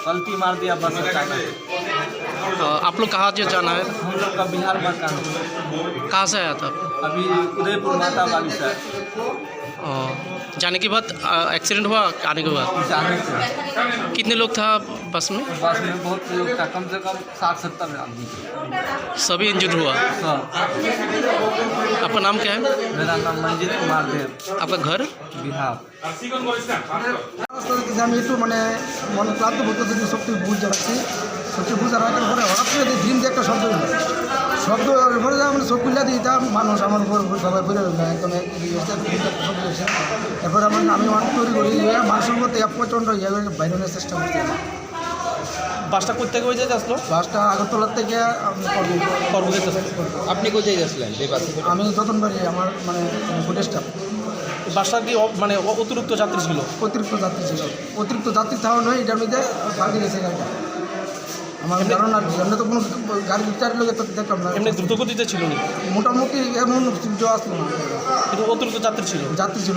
पलटी मार दिया बस अचानक। आप लोग कहाँ जो जाना है? हम लोग का बिहार मकान कहाँ से आया था? अभी उदयपुर माता वाली से जाने के बाद एक्सीडेंट हुआ, आने के बाद जाने से कितने लोग था बस में? बस में बहुत लोग था, कम से कम 60-70 आदमी। सभी इंजर्ड हुआ। आपका नाम क्या है? मेरा नाम मंजित कुमार देव। आपका घर? बिहार। আমি একটু মানে ক্লান্ত বলতে যদি সত্যি বুঝতে পারছি, সত্যি বুঝতে রাখার পরে হঠাৎ করে ড্রিম দিয়ে একটা শব্দ পরে মানে চোখ খুলে দিতাম, মানুষ আমার উপর সবাই বেরো একদম শব্দ হয়েছে। এরপরে আমি অনেক তৈরি করি মানুষের মধ্যে প্রচণ্ড বাইরের চেষ্টা করছি। বাসটা কোথা থেকে হয়ে আসলো? বাসটা আগরতলার থেকে আপনি কোথায় গেছিলেন? আমি যতনবাড়ি আমার মানে ফুটেজটা। বাসটা কি মানে অতিরিক্ত যাত্রী ছিল? অতিরিক্ত যাত্রী ছিল, অতিরিক্ত যাত্রী থাওয়া নয়, এটার মধ্যে পাল্টে গেছে গাড়িটা। আমার ধারণা এমনি তো কোনো গাড়ি চার লোকের তো দেখলাম না। এমনি দ্রুতগতিতে ছিল না? মোটামুটি এমন আসলো না, কিন্তু অতিরিক্ত যাত্রী ছিল। যাত্রী ছিল।